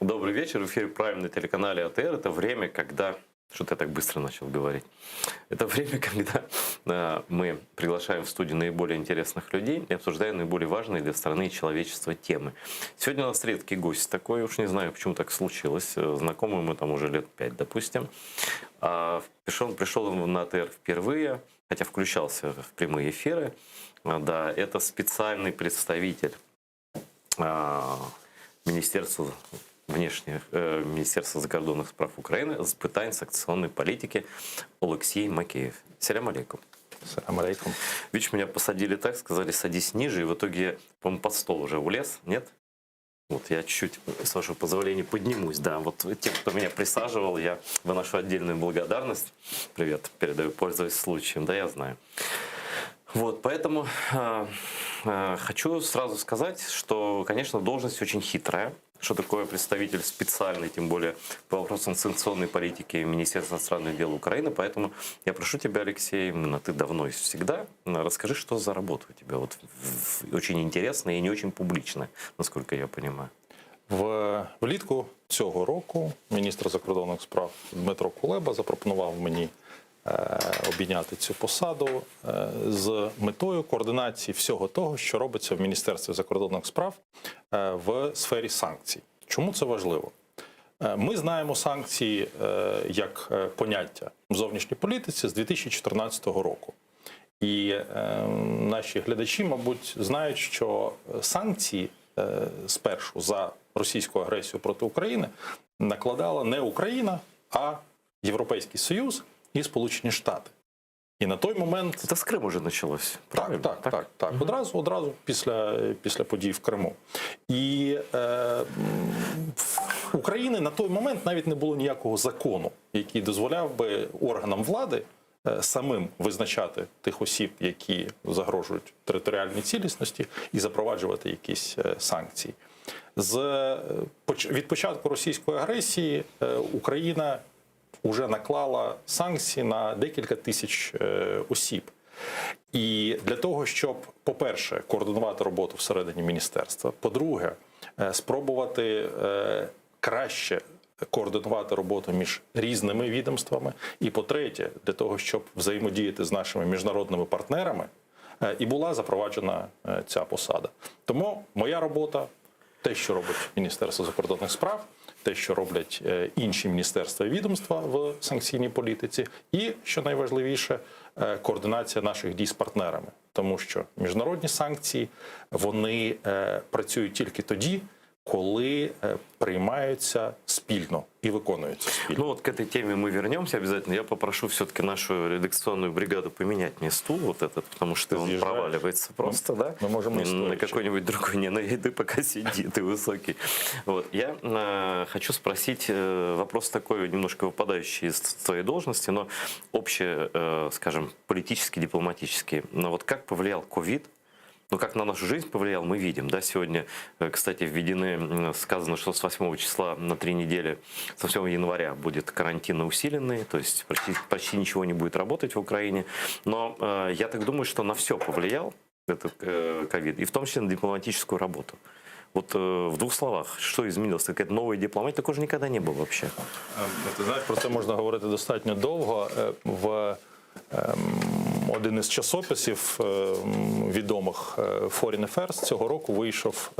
Добрый вечер. В эфире Prime на телеканале АТР. Это время, когда... Что-то я так быстро начал говорить. Это время, когда мы приглашаем в студию наиболее интересных людей и обсуждаем наиболее важные для страны и человечества темы. Сегодня у нас редкий гость такой, уж не знаю, почему так случилось. Знакомы мы там уже лет 5, допустим. Пришел на АТР впервые, хотя включался в прямые эфиры. Да, это специальный представитель Министерства закордонных справ Украины з питань санкционной политики Алексей Макеев. Салям алейкум. Салям алейкум. Видишь, меня посадили так, сказали, садись ниже, и в итоге я, по-моему, под стол уже улез, нет? Вот я чуть-чуть, с вашего позволения, поднимусь. Да, вот тем, кто меня присаживал, я выношу отдельную благодарность. Привет, передаю, пользуясь случаем, да, я знаю. Вот, поэтому хочу сразу сказать, что, конечно, должность очень хитрая. Что такое представитель специальный, тем более по вопросам санкционной политики Министерства иностранных дел Украины. Поэтому я прошу тебя, Алексей, именно ты давно и всегда, расскажи, что за работа у тебя. Вот очень интересная і не очень публічна, наскільки я розумію. Влітку цього року міністр закордонних справ Дмитро Кулеба запропонував мені обійняти цю посаду з метою координації всього того, що робиться в Міністерстві закордонних справ в сфері санкцій. Чому це важливо? Ми знаємо санкції як поняття в зовнішній політиці з 2014 року. І наші глядачі, мабуть, знають, що санкції спершу за російську агресію проти України накладала не Україна, а Європейський Союз і Сполучені Штати. І на той момент... Це з Криму вже почалось, правильно? Так. Одразу після подій в Криму. І в Україні на той момент навіть не було ніякого закону, який дозволяв би органам влади самим визначати тих осіб, які загрожують територіальній цілісності, і запроваджувати якісь санкції. Від початку російської агресії Україна вже наклала санкції на декілька тисяч осіб. І для того, щоб, по-перше, координувати роботу всередині міністерства, по-друге, спробувати краще координувати роботу між різними відомствами, і, по-третє, для того, щоб взаємодіяти з нашими міжнародними партнерами, і була запроваджена ця посада. Тому моя робота, те, що робить Міністерство закордонних справ, те, що роблять інші міністерства і відомства в санкційній політиці, і, що найважливіше, координація наших дій з партнерами. Тому що міжнародні санкції, вони працюють тільки тоді, коли приймаються спільно и виконуються спільно. Ну вот к этой теме мы вернемся обязательно. Я попрошу все-таки нашу редакционную бригаду поменять мне стул вот этот, потому что он проваливается просто, да? Мы можем на какой-нибудь другой, не на еды пока сиди, ты высокий. Вот. Я хочу спросить вопрос такой, немножко выпадающий из твоей должности, но общий, скажем, политический, дипломатический. Но вот как повлиял ковид? Ну, как на нашу жизнь повлиял, мы видим. Да? Сегодня, кстати, сказано, что с 8 числа на 3 недели, с 8 января будет карантин усиленный, то есть почти ничего не будет работать в Украине. Но я так думаю, что на все повлиял этот ковид, и в том числе на дипломатическую работу. Вот в двух словах, что изменилось? Какая-то новая дипломатия? Такого же никогда не было вообще. Ти знаєш, про це можна говорити достатньо довго. Один із часописів відомих Foreign Affairs цього року вийшов,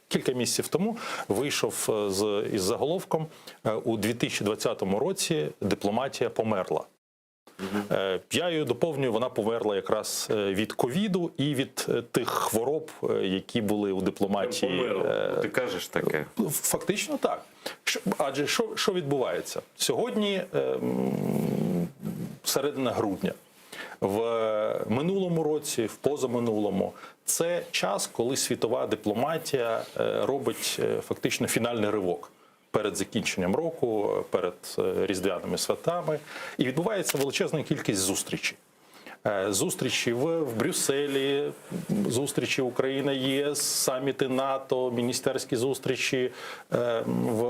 кілька місяців тому, вийшов із заголовком «У 2020 році дипломатія померла». Я її доповнюю, вона померла якраз від ковіду і від тих хвороб, які були у дипломатії. Ти кажеш таке? Фактично так. Адже що відбувається? Сьогодні середина грудня. В минулому році, в позаминулому, це час, коли світова дипломатія робить фактично фінальний ривок перед закінченням року, перед різдвяними святами. І відбувається величезна кількість зустрічей. Зустрічі в Брюсселі, зустрічі Україна-ЄС, саміти НАТО, міністерські зустрічі в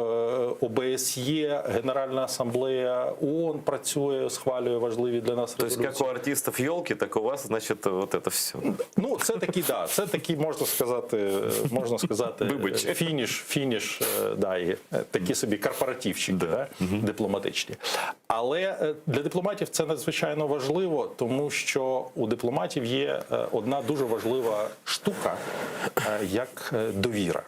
ОБСЄ, Генеральна асамблея ООН працює, схвалює важливі для нас То есть, резолюції. как у артистов елки, так у вас, значит, вот это все. Ну, це такий, да, це такий, можна сказати, Вибач. фініш, да, і такі собі корпоративчики, да, дипломатичні. Але для дипломатів це надзвичайно важливо, тому що у дипломатів є одна дуже важлива штука, як довіра.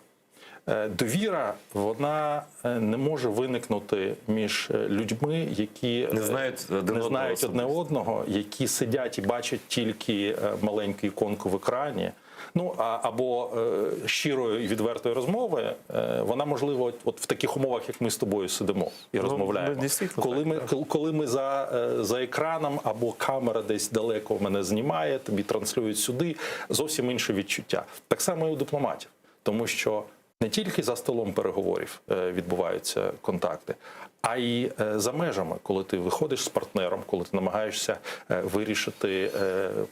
Довіра, вона не може виникнути між людьми, які Не знають одне одного, які сидять і бачать тільки маленьку іконку в екрані. Ну, або щирої і відвертої розмови, вона можливо от в таких умовах, як ми з тобою сидимо і розмовляємо. Коли ми за екраном, або камера десь далеко мене знімає, тобі транслюють сюди, зовсім інше відчуття. Так само і у дипломатів. Тому що не тільки за столом переговорів відбуваються контакти, а й за межами, коли ти виходиш з партнером, коли ти намагаєшся вирішити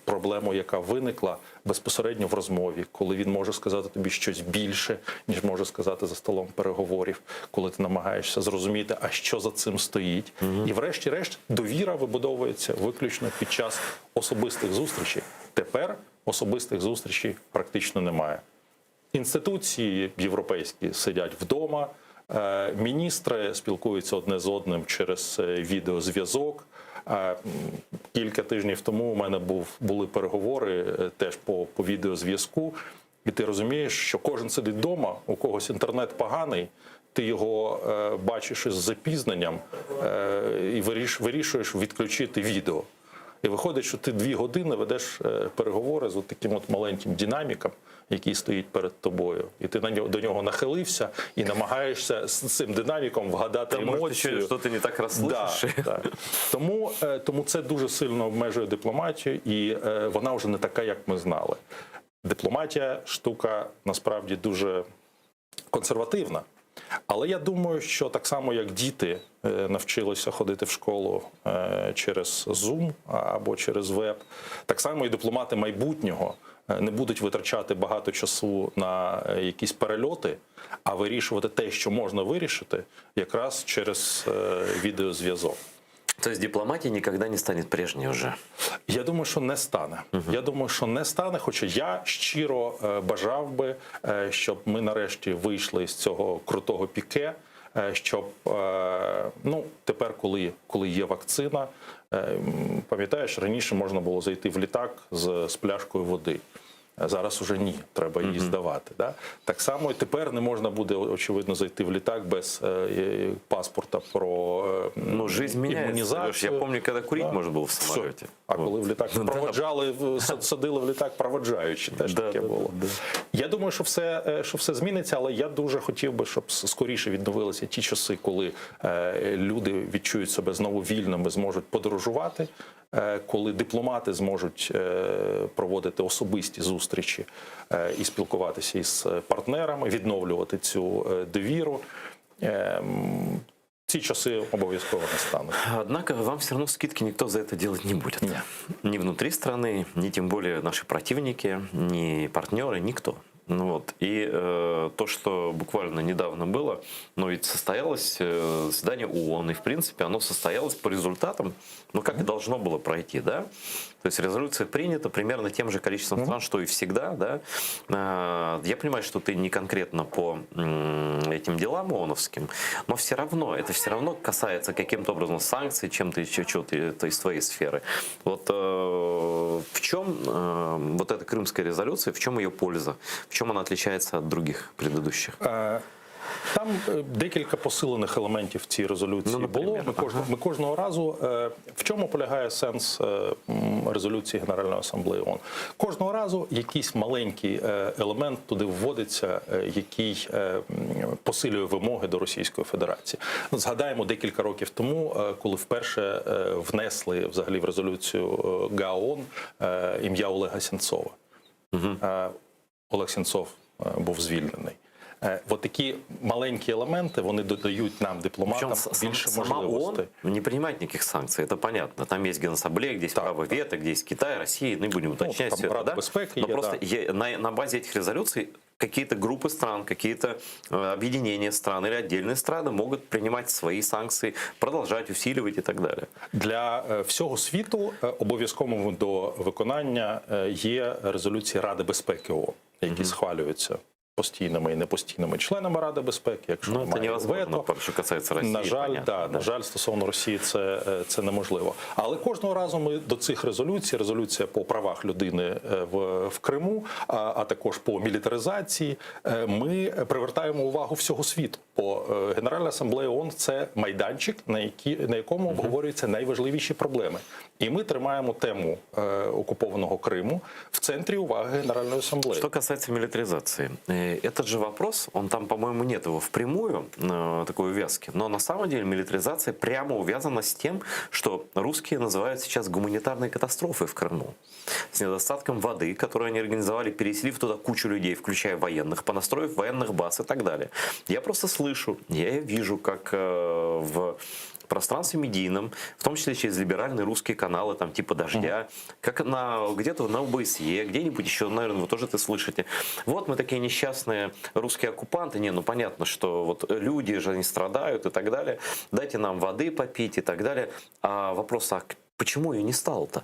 проблему, яка виникла безпосередньо в розмові, коли він може сказати тобі щось більше, ніж може сказати за столом переговорів, коли ти намагаєшся зрозуміти, а що за цим стоїть. І врешті-решт довіра вибудовується виключно під час особистих зустрічей. Тепер особистих зустрічей практично немає. Інституції європейські сидять вдома, міністри спілкуються одне з одним через відеозв'язок. Кілька тижнів тому у мене були переговори теж по відеозв'язку, і ти розумієш, що кожен сидить вдома, у когось інтернет поганий, ти його бачиш із запізненням і вирішуєш відключити відео. І виходить, що ти 2 години ведеш переговори з таким от маленьким динаміком, який стоїть перед тобою. І ти до нього нахилився і намагаєшся з цим динаміком вгадати емоцію. Що ти не так розслышиш. Да. Тому це дуже сильно обмежує дипломатію, і вона вже не така, як ми знали. Дипломатія – штука, насправді, дуже консервативна. Але я думаю, що так само, як діти навчилися ходити в школу через Zoom або через веб, так само і дипломати майбутнього не будуть витрачати багато часу на якісь перельоти, а вирішувати те, що можна вирішити, якраз через відеозв'язок. То есть дипломатия никогда не станет прежней уже? Я думаю, що не стане. Я думаю, що не стане, хоча я щиро бажав би, щоб ми нарешті вийшли з цього крутого піке, щоб, ну, тепер, коли є вакцина, пам'ятаєш, раніше можна було зайти в літак з пляшкою води. Зараз уже ні, треба її здавати. Да? Так само і тепер не можна буде, очевидно, зайти в літак без паспорта про жизнь імунізацію. Я пам'ятаю, коли курити можна було в самоліті. А коли в літак проводжали, садили в літак проводжаючи, теж таке було. Я думаю, що все зміниться, але я дуже хотів би, щоб скоріше відновилися ті часи, коли люди відчують себе знову вільними, зможуть подорожувати, коли дипломати зможуть проводити особисті зустрічі і спілкуватися із партнерами, відновлювати цю довіру. Ці часи обов'язково настануть. Однако вам все равно скидки никто за это делать не будет. Нет. Ни внутри страны, ни тем более наши противники, ни партнеры, никто. Ну вот. И то, что буквально недавно было, но ведь состоялось заседание ООН, и в принципе оно состоялось по результатам, ну как и должно было пройти, да? То есть резолюция принята примерно тем же количеством стран, что и всегда, да? Я понимаю, что ты не конкретно по этим делам ООНовским, но все равно, это все равно касается каким-то образом санкций, чем-то чего-то из твоей сферы. Вот в чем вот эта крымская резолюция, в чем ее польза? В чем она отличается от других предыдущих? Там декілька посилених елементів в цій резолюції було. Ми кожного разу, в чому полягає сенс резолюції Генеральної асамблеї ООН? Кожного разу якийсь маленький елемент туди вводиться, який посилює вимоги до Російської Федерації. Згадаємо декілька років тому, коли вперше внесли взагалі в резолюцію ГАОН ім'я Олега Сенцова. Олег Сенцов був звільнений. От такі маленькі елементи, вони додають нам, дипломатам, Причем більше сама ООН можливостей. не принимает никаких санкций, это понятно. Там есть Генассамблея, где есть право вето, где есть Китай, Россия, не будем уточнять там все это, Рада да? безпеки Но є, просто на базе этих резолюций какие-то группы стран, какие-то объединения стран или отдельные страны могут принимать свои санкции, продолжать усиливать и так далее. Для всього світу обов'язковим до виконання є резолюції Ради безпеки ООН, які схвалюються постійними і непостійними членами Ради безпеки, якщо Ну, это немає невозможно, вето. что касается России. На жаль, понятно, на жаль, стосовно Росії це неможливо. Але кожного разу ми до цих резолюцій, резолюція по правах людини в Криму, а також по мілітаризації, ми привертаємо увагу всього світу. Бо Генеральна асамблея ООН – це майданчик, на якому обговорюються найважливіші проблеми. І ми тримаємо тему окупованого Криму в центрі уваги Генеральної асамблеї. Что касается милитаризации, этот же вопрос, он там, по-моему, нет его впрямую, такой увязки, но на самом деле милитаризация прямо увязана с тем, что русские называют сейчас гуманитарной катастрофой в Крыму. С недостатком воды, которую они организовали, переселив туда кучу людей, включая военных, понастроив военных баз и так далее. Я просто слышу, я вижу, как в пространстве медийном, в том числе через либеральные русские каналы, там типа «Дождя», как где-то на ОБСЕ, где-нибудь еще, наверное, вы тоже это слышите. Вот мы такие несчастные русские оккупанты, не, ну понятно, что вот люди же, они страдают и так далее, дайте нам воды попить и так далее. А вопрос, а почему ее не стало-то?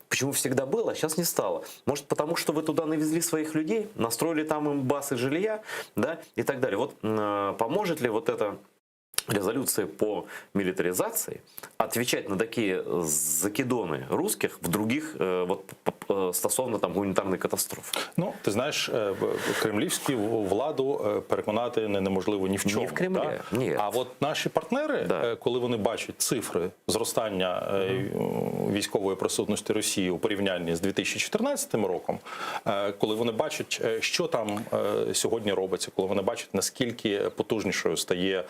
Почему всегда было, а сейчас не стало? Может, потому что вы туда навезли своих людей, настроили там им базы жилья, да, и так далее. Вот поможет ли вот это резолюции по милитаризации отвечать на такие закидоны русских в других вот, стосовно там гуманітарної катастрофи? Ну, ти знаєш, кремлівську владу переконати неможливо ні в чому. Ні в Кремлі, так? ні. А от наші партнери, коли вони бачать цифри зростання військової присутності Росії у порівнянні з 2014 роком, коли вони бачать, що там сьогодні робиться, коли вони бачать, наскільки потужнішою стає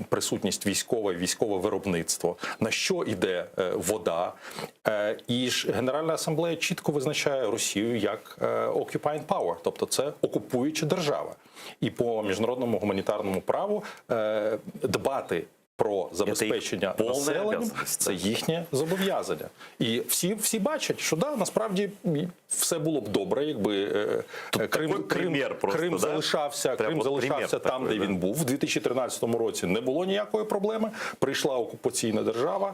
присутність військова, військове виробництво, на що йде вода. І ж Генеральна асамблея чітко визначає Росію як occupying power, тобто це окупуюча держава. І по міжнародному гуманітарному праву дбати про забезпечення населенням – це їхнє зобов'язання. І всі бачать, що да, насправді все було б добре, якби Крим залишався там, де він був. В 2013 році не було ніякої проблеми. Прийшла окупаційна держава,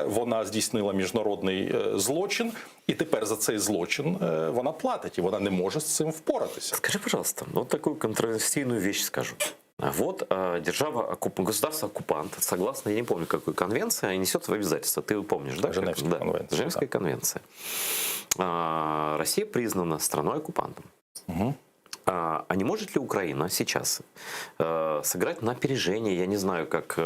вона здійснила міжнародний злочин, і тепер за цей злочин вона платить, і вона не може з цим впоратися. Скажи, пожалуйста, вот такую контроверсийную вещь скажу. Вот государство-оккупант, согласно, я не помню, какой конвенции, несет свои обязательства. Ты помнишь, да? Женевская конвенция. Женевская конвенция. Россия признана страной-оккупантом. Угу. А не может ли Украина сейчас сыграть на опережение, я не знаю, как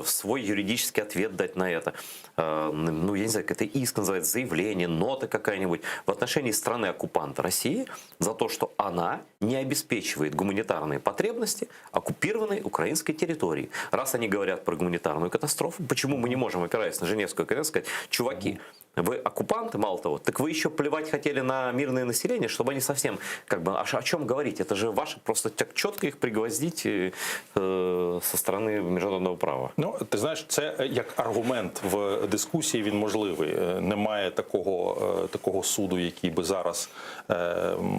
свой юридический ответ дать на это? Ну, я не знаю, как это иск называется, заявление, нота какая-нибудь в отношении страны-оккупанта России за то, что она не обеспечивает гуманитарные потребности оккупированной украинской территории. Раз они говорят про гуманитарную катастрофу, почему мы не можем, опираясь на Женевскую конвенцию, сказать, чуваки, вы оккупанты, мало того, так вы еще плевать хотели на мирное население, чтобы они совсем, как бы, о чем говорить? Это же ваше, просто так четко их пригвоздить со стороны міжнародного права. Ну, ти знаєш, це як аргумент в дискусії, він можливий. Немає такого суду, який би зараз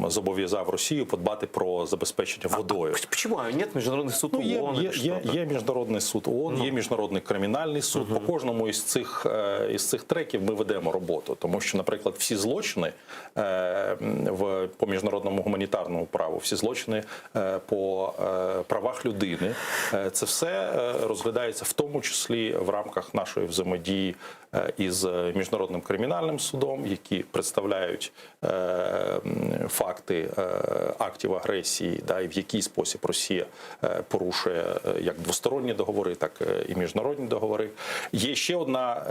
зобов'язав Росію подбати про забезпечення водою. Чому? Нет міжнародний суд ООН? Є міжнародний суд ООН, є міжнародний кримінальний суд. По кожному із цих треків ми ведемо роботу. Тому що, наприклад, всі злочини по міжнародному гуманітарному праву, всі злочини по правах людини, це все розглядається в тому числі в рамках нашої взаємодії із Міжнародним кримінальним судом, які представляють факти актів агресії, да, і в який спосіб Росія порушує як двосторонні договори, так і міжнародні договори. Є ще одна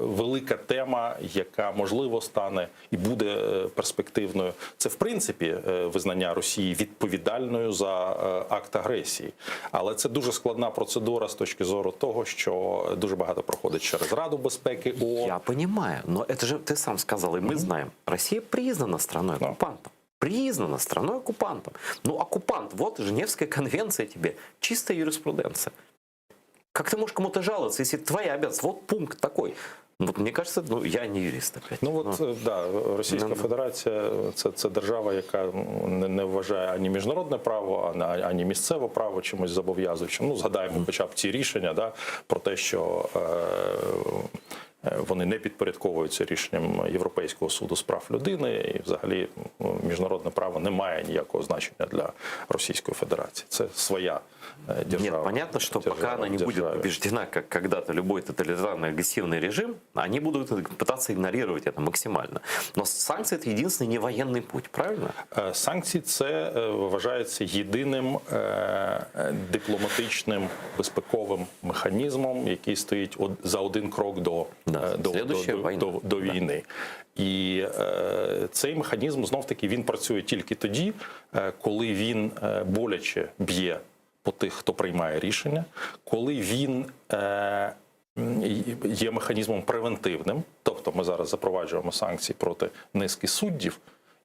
велика тема, яка можливо стане і буде перспективною. Це в принципі визнання Росії відповідальною за акт агресії. Але це дуже складна процедура з точки зору того, що дуже багато проходить через Раду безпеки ООН. Я понимаю, но это же ты сам сказал, и мы знаем, Россия признана страной-оккупантом. признана страной-оккупантом. Ну, оккупант, вот Женевская конвенция тебе, чистая юриспруденция. Как ты можешь кому-то жаловаться, если твоя обязанность? Вот пункт такой. Вот, мне кажется, ну, я не юрист опять. Ну от да, Російська Федерація це держава, яка не вважає ані міжнародне право, ані місцеве право чимось зобов'язуючим. Ну, згадаємо хоча б ці рішення, да, про те, що вони не підпорядковуються рішенням Європейського суду з прав людини, і взагалі міжнародне право не має ніякого значення для Російської Федерації. Це своя держава. Нет, понятно, что пока она не будет побеждена, как когда-то любой тоталитарный агрессивный режим, они будут пытаться игнорировать это максимально. Но санкции – это единственный не военный путь, правильно? Санкції – це вважається єдиним дипломатичним безпековим механізмом, який стоїть за один крок до війни. І цей механізм, знов-таки, він працює тільки тоді, коли він боляче б'є по тих, хто приймає рішення, коли він є механізмом превентивним, тобто ми зараз запроваджуємо санкції проти низки суддів,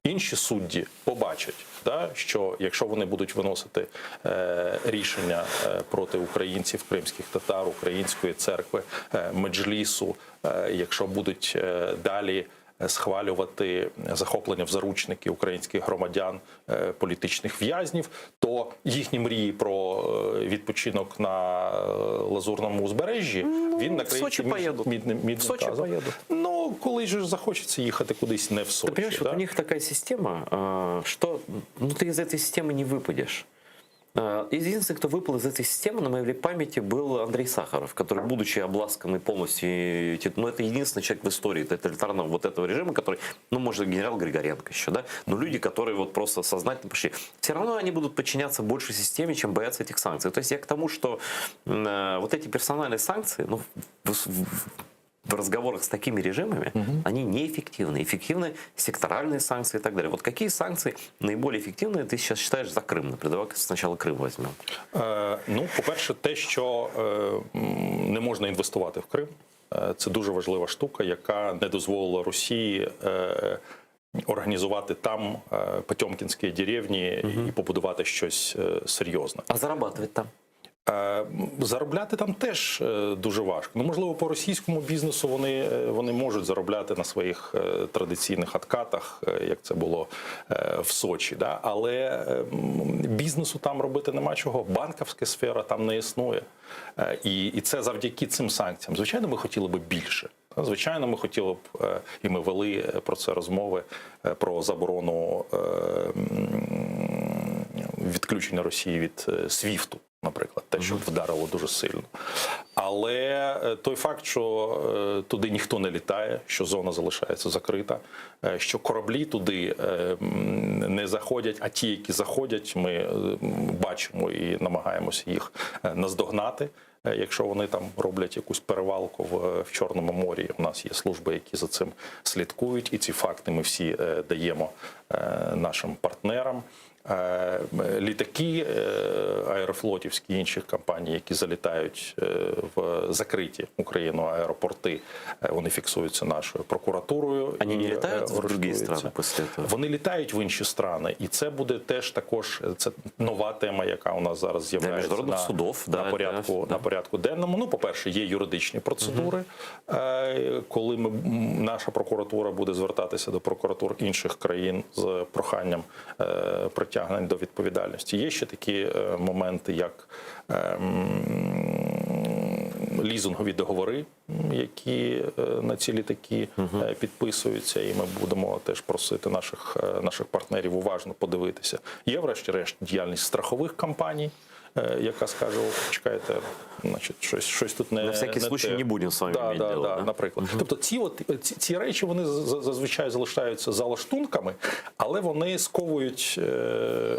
інші судді побачать, да, що якщо вони будуть виносити рішення проти українців, кримських татар, української церкви, меджлісу, якщо будуть далі схвалювати захоплення в заручники українських громадян, політичних в'язнів, то їхні мрії про відпочинок на Лазурному узбережжі, він накриється мідним тазом. Ну, коли ж захочеться їхати кудись не в Сочі. Ты понимаешь, вот у них такая система, что ты из этой системы не выпадешь. Единственный, кто выпал из этой системы, на моей памяти, был Андрей Сахаров, который, будучи обласканный полностью, ну, это единственный человек в истории тоталитарного вот этого режима, который, ну, может, генерал Григоренко еще, да, но люди, которые вот просто сознательно пошли, все равно они будут подчиняться больше системе, чем бояться этих санкций. То есть я к тому, что вот эти персональные санкции, ну, в разговорах с такими режимами, они неэффективны. Эффективны секторальные санкции и так далее. Вот какие санкции наиболее эффективные ты сейчас считаешь за Крым? Например, давай сначала Крым возьмем. Ну, по-перше, те, що не можна інвестувати в Крим, це дуже важлива штука, яка не дозволила Росії організувати там потьомкінські деревні і побудувати щось серйозне. А зарабатывать там? Заробляти там теж дуже важко. Ну, можливо, по російському бізнесу вони можуть заробляти на своїх традиційних откатах, як це було в Сочі. Да? Але бізнесу там робити нема чого. Банківська сфера там не існує. І це завдяки цим санкціям. Звичайно, ми хотіли б більше. Звичайно, ми хотіли б, і ми вели про це розмови, про заборону відключення Росії від СВІФТу. Наприклад, те, що вдарило дуже сильно. Але той факт, що туди ніхто не літає, що зона залишається закрита, що кораблі туди не заходять, а ті, які заходять, ми бачимо і намагаємося їх наздогнати. Якщо вони там роблять якусь перевалку в Чорному морі, у нас є служби, які за цим слідкують, і ці факти ми всі даємо нашим партнерам. Літаки аерофлотівські і інших компаній, які залітають в закриті Україну аеропорти, вони фіксуються нашою прокуратурою. Вони не літають в інші країни після цього? Вони літають в інші країни. І це буде теж також це нова тема, яка у нас зараз з'являється на порядку денному. Ну, по-перше, є юридичні процедури, коли наша прокуратура буде звертатися до прокуратур інших країн з проханням притягнення до відповідальності. Є ще такі моменти, як лізингові договори, які на ці літаки підписуються, і ми будемо теж просити наших партнерів уважно подивитися. Є, врешті-решт, діяльність страхових компаній, яка скаже: чекайте, значить, щось тут не... На всякий случай не будемо з вами мати діло. Да, наприклад. Тобто ці речі, вони зазвичай залишаються залаштунками, але вони сковують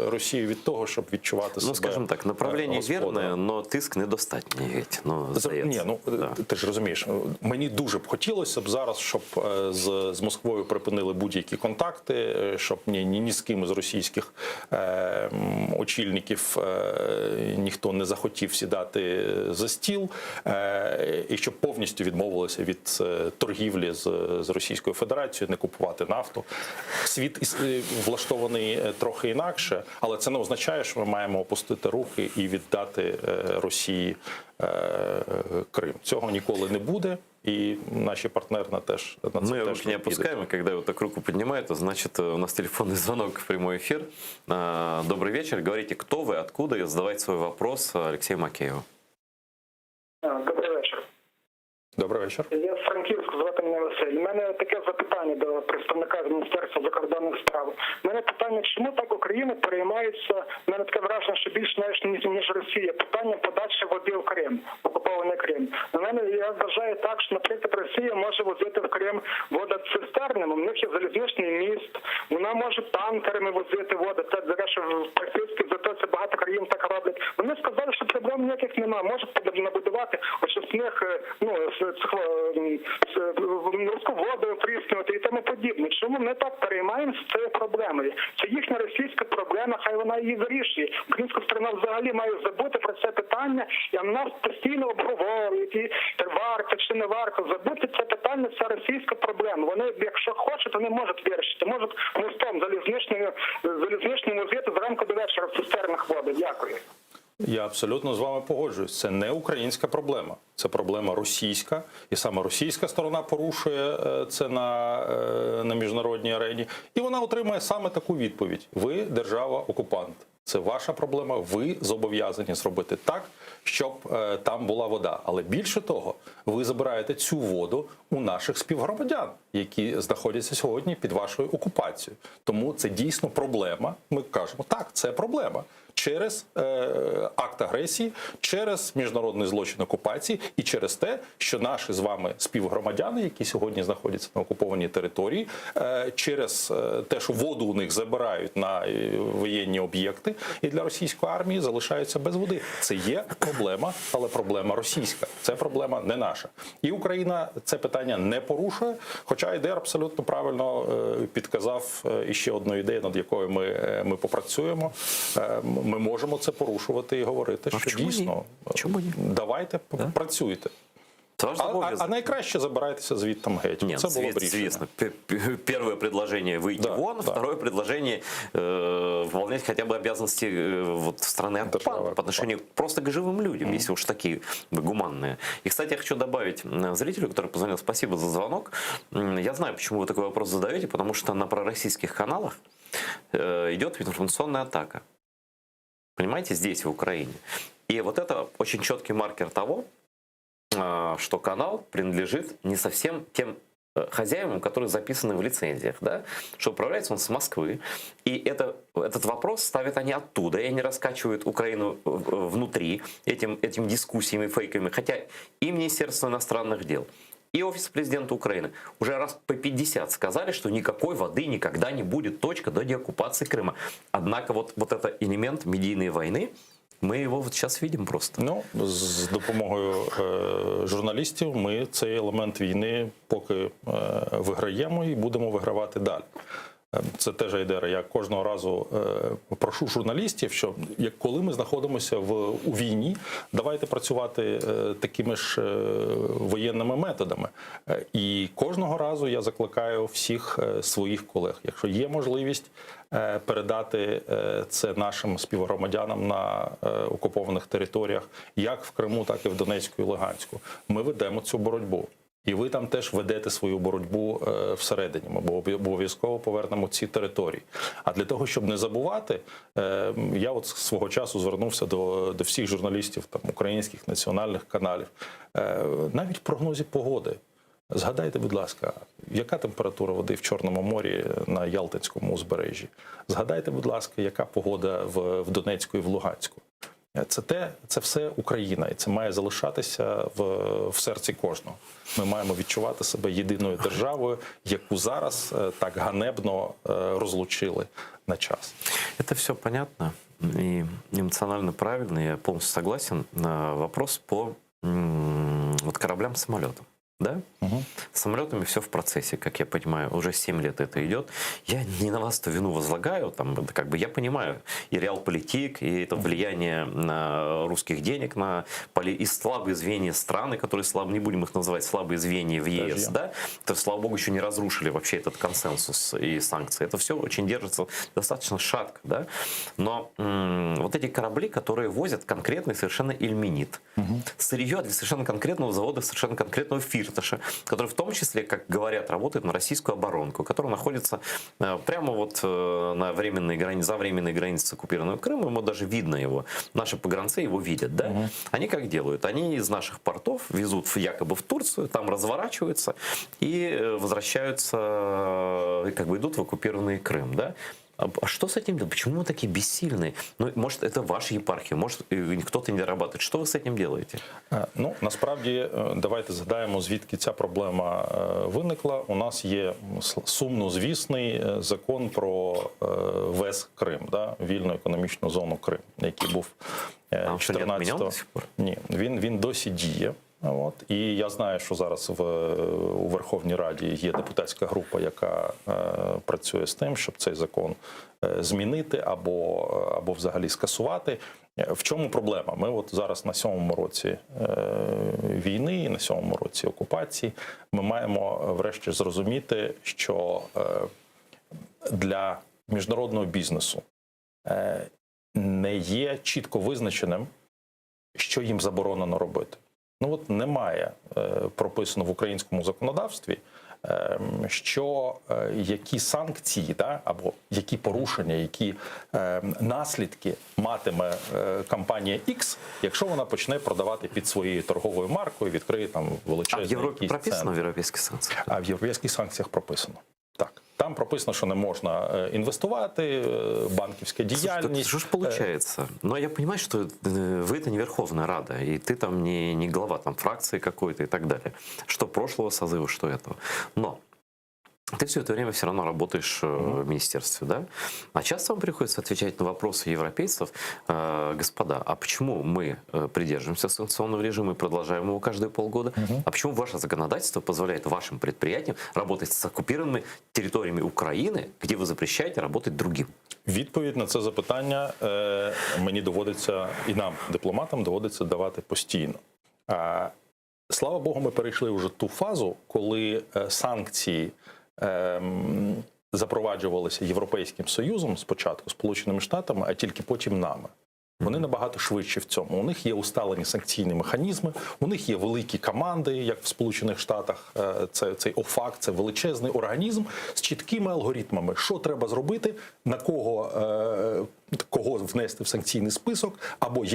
Росію від того, щоб відчувати себе. Ну, скажімо так, направлення вірне, але тиск недостатній. Ні, ти ж розумієш, мені дуже б хотілося б зараз, щоб з Москвою припинили будь-які контакти, щоб ні з ким з російських очільників ніхто не захотів сідати за стіл, і щоб повністю відмовилися від торгівлі з Російською Федерацією, не купувати нафту. Світ влаштований трохи інакше, але це не означає, що ми маємо опустити руки і віддати Росії Крим. Цього ніколи не буде. И наши партнеры на це Мы руки не опускаем, и когда вот так руку поднимают, то значит у нас телефонный звонок в прямой эфир. Добрый вечер. Говорите, кто вы, откуда, и задавайте свой вопрос Алексею Макееву. Добрий вечір. Добрий вечір. Я з Франківська, звати мене Василь. У мене таке запитання до представника Міністерства закордонних справ. У мене питання, чому так Україна переймається, у мене таке враження, що більш ніж Росія, питання подачі води в Крим, окупований Крим. У мене, я вважаю так, що, наприклад, Росія може возити в Крим водоцистернами, у них є залізничний міст, вона може танкерами возити воду, це, до речі, в Персидській затоці багато країн так роблять. Вони сказали, що проблем ніяких немає, можуть набудувати очисних, морську воду опріснювати і тому подібне. Чому ми так переймаємося цією проблемою? Це їхня російська проблема, хай вона її вирішує. Українська сторона взагалі має забути про це питання, і нас постійно обговорюють, і варто чи не варто. Забути це питання, це російська проблема. Вони, якщо хочуть, вони можуть вирішити. Можуть мостом залізничним возити зранку до вечора в цистернах води. Дякую. Я абсолютно з вами погоджуюсь. Це не українська проблема. Це проблема російська. І саме російська сторона порушує це на міжнародній арені. І вона отримає саме таку відповідь. Ви держава-окупант. Це ваша проблема. Ви зобов'язані зробити так, щоб там була вода. Але більше того, ви забираєте цю воду у наших співгромадян, які знаходяться сьогодні під вашою окупацією. Тому це дійсно проблема. Ми кажемо, так, це проблема. Через акт агресії, через міжнародний злочин окупації і через те, що наші з вами співгромадяни, які сьогодні знаходяться на окупованій території, через те, що воду у них забирають на воєнні об'єкти, і для російської армії залишаються без води. Це є проблема, але проблема російська. Це проблема не наша. І Україна це питання не порушує, хоча ідея абсолютно правильно підказав іще одну ідею, над якою ми попрацюємо. Ми можемо це порушувати і говорити, що дійсно, давайте працюйте. А найкраще забирайтеся звідти геть. Нет, це було б известно. Первое предложение выйти вон, второе предложение выполнять хотя бы обязанности страны оккупанта по отношению просто к живым людям, если уж такие гуманные. И, кстати, я хочу добавить зрителю, который позвонил, спасибо за звонок. Я знаю, почему вы такой вопрос задаете, потому что на пророссийских каналах идет информационная атака. Понимаете, здесь, в Украине. И вот это очень четкий маркер того, что канал принадлежит не совсем тем хозяевам, которые записаны в лицензиях, да? Что управляется он с Москвы. И этот вопрос ставят они оттуда, и они раскачивают Украину внутри этим дискуссиями, фейками. Хотя и Министерство иностранных дел, и Офис президента Украины уже раз по 50 сказали, что никакой воды никогда не будет, точка, до деоккупации Крыма. Однако вот этот элемент медийной войны, ми його зараз бачимо просто. Ну, з допомогою журналістів ми цей елемент війни поки виграємо і будемо вигравати далі. Це теж ідея. Я кожного разу прошу журналістів, що коли ми знаходимося у війні, давайте працювати такими ж воєнними методами. І кожного разу я закликаю всіх своїх колег, якщо є можливість передати це нашим співгромадянам на окупованих територіях, як в Криму, так і в Донецьку і Луганську. Ми ведемо цю боротьбу. І ви там теж ведете свою боротьбу всередині, бо обов'язково повернемо ці території. А для того, щоб не забувати, я от свого часу звернувся до всіх журналістів там, українських національних каналів. Навіть в прогнозі погоди. Згадайте, будь ласка, яка температура води в Чорному морі на Ялтинському узбережжі? Згадайте, будь ласка, яка погода в Донецьку і в Луганську? Це все Україна, і це має залишатися в серці кожного. Ми маємо відчувати себе єдиною державою, яку зараз так ганебно розлучили на час. Это все понятно и эмоционально правильно, я полностью согласен. Вопрос по кораблям, самолетам. Да? С самолетами все в процессе, как я понимаю, уже 7 лет это идет. Я не на вас эту вину возлагаю, там, это как бы я понимаю и реалполитик, и это влияние на русских денег, и слабые звенья страны, которые слабые, не будем их называть слабые звенья в ЕС, да, то, слава богу, еще не разрушили вообще этот консенсус и санкции. Это все очень держится достаточно шатко, да. Но вот эти корабли, которые возят конкретный совершенно ильменит, сырье для совершенно конкретного завода, совершенно конкретного Фирташа, который в том числе, как говорят, работает на российскую оборонку, который находится прямо вот на временной границе, за временной границей оккупированного Крыма, ему даже видно его, наши погранцы его видят, да? Они как делают? Они из наших портов везут якобы в Турцию, там разворачиваются и возвращаются, как бы идут в оккупированный Крым, да? А что с этим делать? Почему вы такие бессильные? Ну, может, это ваша єпархія, может, кто-то не дорабатывает. Что вы с этим делаете? Ну, насправді, давайте згадаємо, звідки ця проблема виникла. У нас є сумнозвісний закон про ВЕС Крим, да? Вільну економічну зону Крим, який був 14-го. Ні, він досі діє. От. І я знаю, що зараз у Верховній Раді є депутатська група, яка працює з тим, щоб цей закон змінити або взагалі скасувати. В чому проблема? Ми от зараз на 7-му році війни, на 7-му році окупації, ми маємо врешті зрозуміти, що для міжнародного бізнесу не є чітко визначеним, що їм заборонено робити. Ну от немає прописано в українському законодавстві, що які санкції, да, або які порушення, які наслідки матиме компанія X, якщо вона почне продавати під своєю торговою маркою, відкриє там величезний. А в Європі прописано в європейських санкціях? А в європейських санкціях прописано. Так. Там прописано, що не можна інвестувати, банківська діяльність. Что ж получается? Но я понимаю, что вы это не Верховная Рада, и ты там не глава там, фракции какой-то и так далее. Что прошлого созыва, что этого. Но ты все это время все равно работаешь в министерстве, да? А часто вам приходится отвечать на вопросы европейцев, господа, а почему мы придерживаемся санкционного режима и продолжаем его каждые полгода? А почему ваше законодательство позволяет вашим предприятиям работать с оккупированными территориями Украины, где вы запрещаете работать другим? Відповідь на це запитання мені доводиться, і нам, дипломатам, доводиться давати постійно. Слава Богу, ми перейшли вже ту фазу, коли санкції запроваджувалися Європейським Союзом спочатку, Сполученими Штатами, а тільки потім нами. Вони набагато швидше в цьому. У них є усталені санкційні механізми, у них є великі команди, як в Сполучених Штатах. Цей ОФАК – це величезний організм з чіткими алгоритмами, що треба зробити, на кого внести в санкційний список, або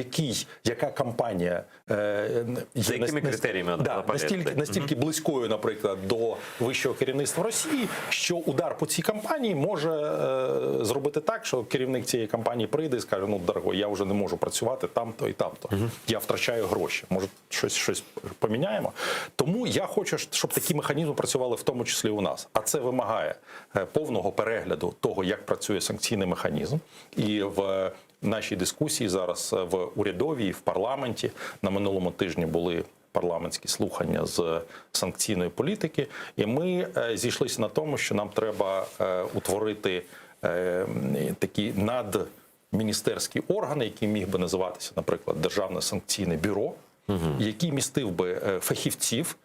яка компанія за якими критеріями настільки близькою, наприклад, до вищого керівництва Росії, що удар по цій компанії може зробити так, що керівник цієї компанії прийде і скаже: ну, дорогой, я вже не можу працювати там-то і там-то. Я втрачаю гроші. Може, щось поміняємо? Тому я хочу, щоб такі механізми працювали в тому числі у нас. А це вимагає повного перегляду того, як працює санкційний механізм. І в нашій дискусії зараз в урядовій, в парламенті, на минулому тижні були парламентські слухання з санкційної політики, і ми зійшлися на тому, що нам треба утворити такі надміністерські органи, які міг би називатися, наприклад, Державне санкційне бюро, який містив би фахівців,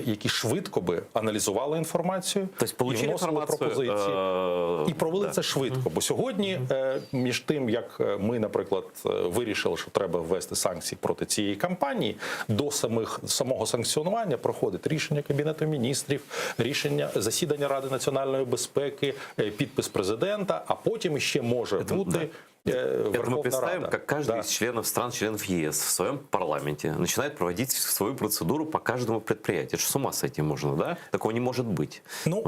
які швидко би аналізували інформацію, і вносили пропозиції, і провели це швидко. Бо сьогодні, між тим, як ми, наприклад, вирішили, що треба ввести санкції проти цієї кампанії, до самого санкціонування проходить рішення Кабінету міністрів, рішення засідання Ради національної безпеки, підпис президента, а потім ще може бути... Это мы представим, как каждый из членов ЕС в своем парламенте начинает проводить свою процедуру по каждому предприятию. Что с ума с этим можно, да? Такого не может быть. Ну,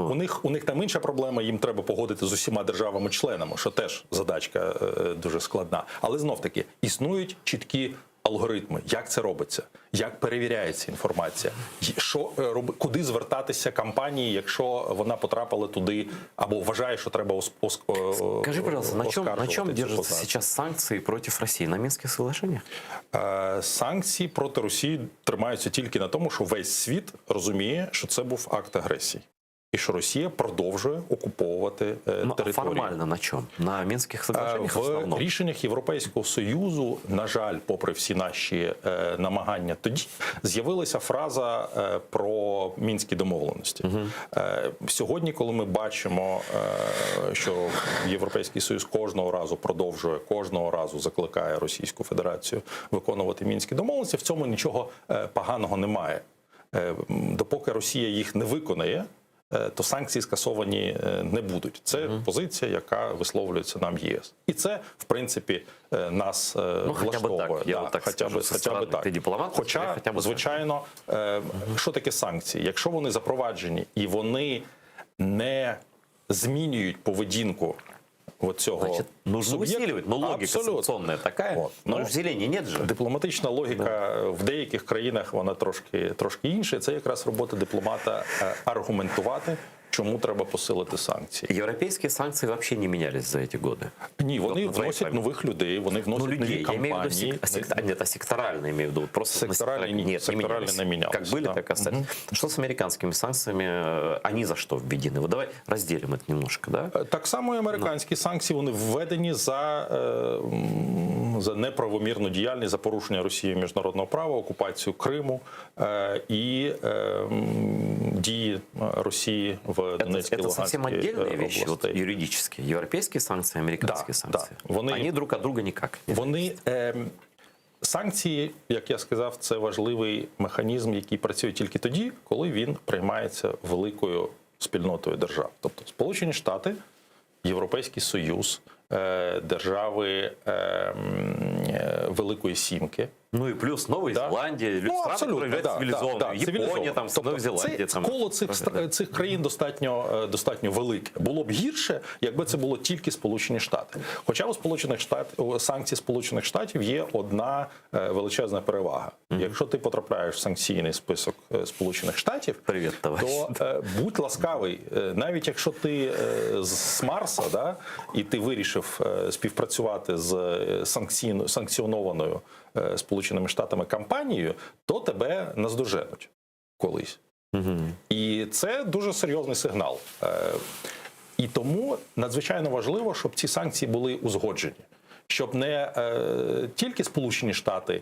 у них там інша проблема, їм треба погодити з усіма державами-членами, що теж задачка дуже складна. Але знов-таки, існують чіткі алгоритми, як це робиться, як перевіряється інформація, куди звертатися компанії, якщо вона потрапила туди, або вважає, що треба Скажи, пожалуйста, на чем оскаржувати цю держатся позицію. сейчас санкции против России? На Минских соглашениях? Санкції проти Росії тримаються тільки на тому, що весь світ розуміє, що це був акт агресії. І що Росія продовжує окуповувати територію. Формально на чем? На Минских соглашениях в В основном? рішеннях Європейського Союзу, на жаль, попри всі наші намагання тоді, з'явилася фраза про мінські домовленості. Сьогодні, коли ми бачимо, що Європейський Союз кожного разу закликає Російську Федерацію виконувати мінські домовленості, в цьому нічого поганого немає. Допоки Росія їх не виконає, то санкції скасовані не будуть. Це позиція, яка висловлюється нам ЄС. І це, в принципі, нас влаштовує. Хоча б так. Хоча, звичайно, що таке санкції? Якщо вони запроваджені і вони не змінюють поведінку цього Значит, нужно усиливать. Но логика Абсолютно. санкционная такая. Но разделения нет же. Дипломатична логіка в деяких країнах, вона трошки інша. Це якраз робота дипломата аргументувати, чому треба посилити санкції. Европейские санкции вообще не менялись за эти годы. Ні, вони Вот на вносять твоей нових людей, вони вносять нові людей. Я имею в виду компанії. нет, секторально имею в виду. Просто Секторально нет, секторально не менялось. Как были, Да. так и остались. Что с американскими санкциями? Они за что введены? Вот давай разделим это немножко, да? Так само і американські санкції, вони введені за неправомірну діяльність, за порушення Росією міжнародного права, окупацію Криму і дії Росії в Донецькій, Это совсем Луганській отдельные вещи, вот, областей. юридические. Европейские санкции, американские Да, санкции. да. Они друг от друга никак. не Вони санкції, як я сказав, це важливий механізм, який працює тільки тоді, коли він приймається великою спільнотою держав. Тобто Сполучені Штати, Європейський Союз, держави Великої Сімки. Ну и плюс Новая Зеландия, страны, которые являются цивилизованными. Япония, там, Новая Зеландия. Це коло цих країн достатньо велике. Було б гірше, якби це було тільки Сполучені Штати. Хоча у санкцій Сполучених Штатів є одна величезна перевага. Якщо ти потрапляєш в санкційний список Сполучених Штатів, Привіт, товариш. то будь ласкавий, навіть якщо ти з Марса, да, і ти вирішив співпрацювати з санкціонованою Сполученими Штатами компанією, то тебе наздоженуть колись. І це дуже серйозний сигнал. І тому надзвичайно важливо, щоб ці санкції були узгоджені. Щоб не тільки Сполучені Штати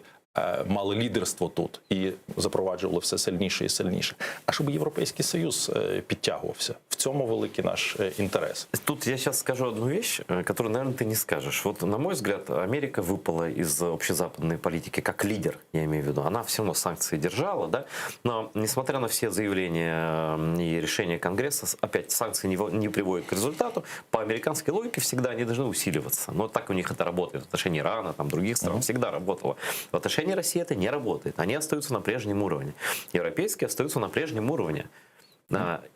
мали лідерство тут і запроваджували все сильніше і сильніше, а щоб Європейський Союз підтягувався. В цьому великий наш інтерес. Тут я сейчас скажу одну вещь, которую, наверное, ты не скажешь. Вот, на мой взгляд, Америка выпала из общезападной политики как лидер, я имею в виду. Она все равно санкции держала, да? Но, несмотря на все заявления и решения Конгресса, опять санкции не приводят к результату. По американской логике всегда они должны усиливаться. Но так у них это работает. В отношении Ирана, там, других стран всегда работало. В отношении России это не работает. Они остаются на прежнем уровне. Европейские остаются на прежнем уровне.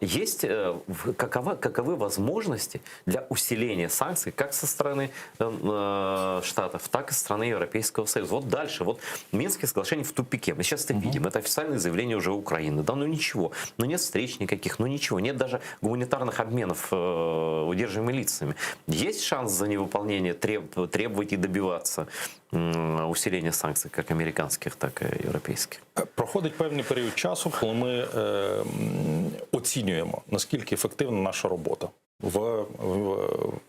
Есть каковы возможности для усиления санкций как со стороны Штатов, так и со стороны Европейского Союза? Вот дальше, вот Минские соглашения в тупике. Мы сейчас это видим. Это официальное заявление уже Украины. Да, ну ничего. Ну нет встреч никаких, ну ничего. Нет даже гуманитарных обменов удерживаемыми лицами. Есть шанс за невыполнение требовать и добиваться усиления санкций, как американских, так и европейских? Проходить певний період часу, коли ми оцінюємо, наскільки ефективна наша робота.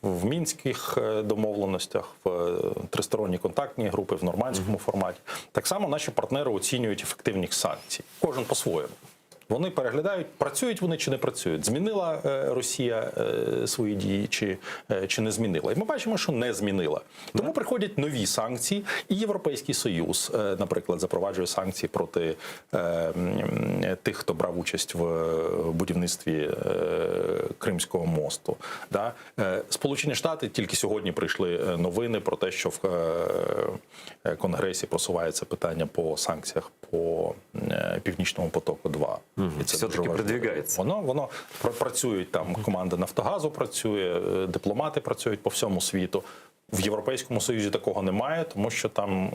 В мінських домовленостях, в тристоронній контактній групи, в нормандському форматі. Так само наші партнери оцінюють ефективність санкцій. Кожен по-своєму. Вони переглядають, працюють вони чи не працюють. Змінила Росія свої дії чи не змінила. І ми бачимо, що не змінила. Тому приходять нові санкції. І Європейський Союз, наприклад, запроваджує санкції проти тих, хто брав участь в будівництві Кримського мосту. Да? Сполучені Штати, тільки сьогодні прийшли новини про те, що в Конгресі просувається питання по санкціях по Північному потоку-2. І це все-таки продвигається. Воно працюють там, команда Нафтогазу працює, дипломати працюють по всьому світу. В Європейському Союзі такого немає, тому що там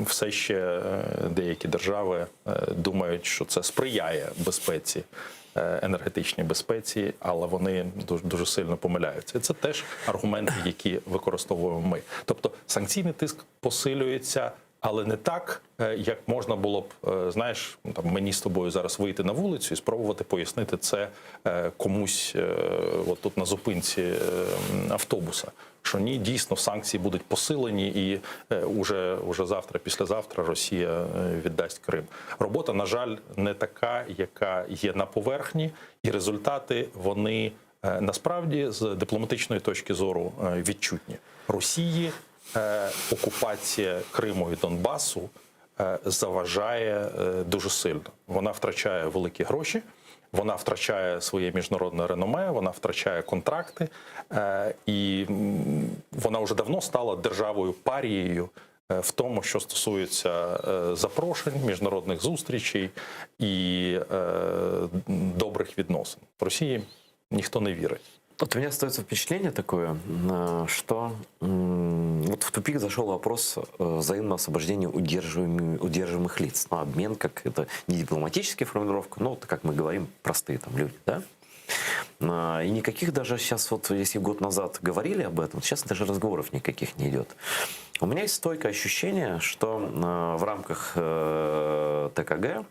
все ще деякі держави думають, що це сприяє безпеці, енергетичній безпеці, але вони дуже сильно помиляються. І це теж аргументи, які використовуємо ми. Тобто санкційний тиск посилюється, але не так, як можна було б, знаєш, там, мені з тобою зараз вийти на вулицю і спробувати пояснити це комусь от тут на зупинці автобуса. Що ні, дійсно санкції будуть посилені і уже завтра, післязавтра Росія віддасть Крим. Робота, на жаль, не така, яка є на поверхні, і результати вони насправді з дипломатичної точки зору відчутні. Росії окупація Криму і Донбасу заважає дуже сильно. Вона втрачає великі гроші, вона втрачає своє міжнародне реноме, вона втрачає контракти, і вона вже давно стала державою-парією в тому, що стосується запрошень, міжнародних зустрічей і добрих відносин. В Росії ніхто не вірить. Вот у меня остается впечатление такое, что вот в тупик зашел вопрос взаимного освобождения удерживаемых лиц. Ну, обмен, как это не дипломатическая формулировка, но, как мы говорим, простые там люди, да? И никаких даже сейчас, вот если год назад говорили об этом, сейчас даже разговоров никаких не идет. У меня есть стойкое ощущение, что в рамках ТКГ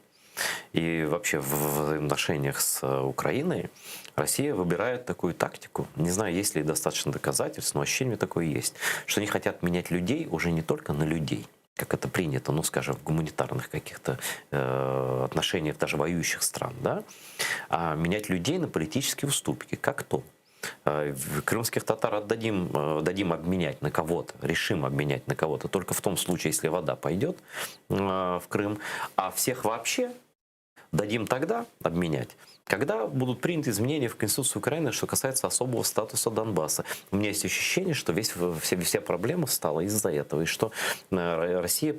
и вообще в взаимоотношениях с Украиной Россия выбирает такую тактику. Не знаю, есть ли достаточно доказательств, но ощущение такое есть, что они хотят менять людей уже не только на людей, как это принято, ну, скажем, в гуманитарных каких-то отношениях даже воюющих стран, да, а менять людей на политические уступки. Как то? Крымских татар дадим обменять на кого-то, решим обменять на кого-то только в том случае, если вода пойдет в Крым, а всех вообще дадим тогда обменять, когда будут приняты изменения в Конституцию Украины, что касается особого статуса Донбасса. У меня есть ощущение, что вся проблема стала из-за этого, и что Россия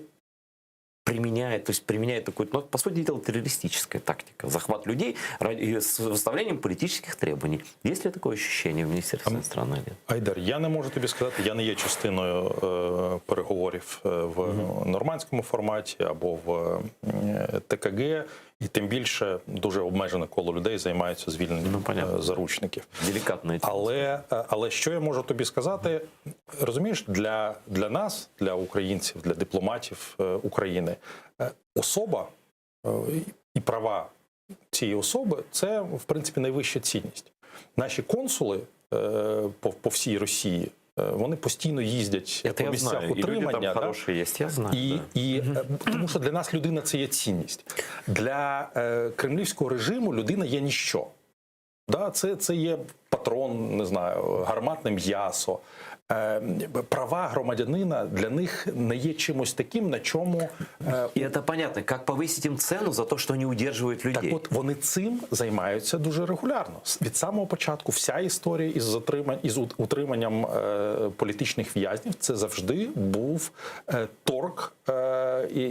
применяет такую, ну, по сути дела, террористическая тактика. Захват людей с выставлением политических требований. Есть ли такое ощущение в Министерстве иностранных дел? Айдар, я не можу тобі сказати, я не є частиною переговорів в нормандському форматі або в ТКГ, і тим більше дуже обмежене коло людей займаються звільненням заручників. Делікатна тема. Але що я можу тобі сказати? Розумієш, для нас, для українців, для дипломатів України, особа і права цієї особи – це, в принципі, найвища цінність. Наші консули по всій Росії, вони постійно їздять по місцях утримання. Тому що для нас людина – це є цінність. Для кремлівського режиму людина є ніщо. Це є патрон, не знаю, гарматне м'ясо. Права громадянина для них не є чимось таким, на чому... І це понятно, як повисити їм ціну за те, що вони удержують людей. Так от, вони цим займаються дуже регулярно. Від самого початку вся історія із утриманням політичних в'язнів, це завжди був торг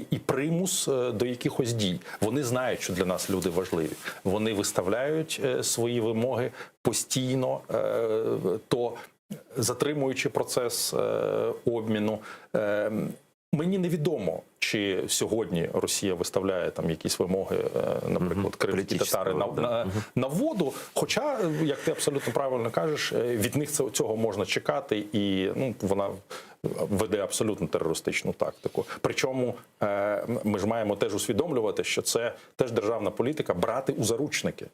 і примус до якихось дій. Вони знають, що для нас люди важливі. Вони виставляють свої вимоги постійно, то затримуючи процес обміну. Мені невідомо, чи сьогодні Росія виставляє там якісь вимоги, наприклад, кримські татари на воду. Хоча, як ти абсолютно правильно кажеш, від них цього можна чекати, і вона веде абсолютно терористичну тактику. Причому ми ж маємо теж усвідомлювати, що це теж державна політика брати у заручники.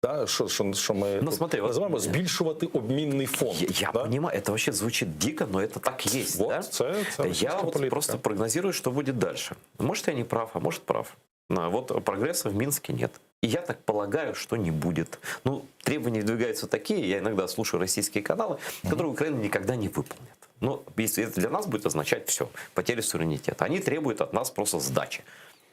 Да, що ми називаємо збільшувати обмінний фонд. Я понимаю, это вообще звучит дико, но это так есть. Вот, да? Я вот просто прогнозирую, что будет дальше. Может, я не прав, а может, прав. Вот прогресса в Минске нет. И я так полагаю, что не будет. Ну, требования выдвигаются такие, я иногда слушаю российские каналы, которые Украина никогда не выполнит. Ну, если это для нас будет означать все, потерю суверенитета. Они требуют от нас просто сдачи.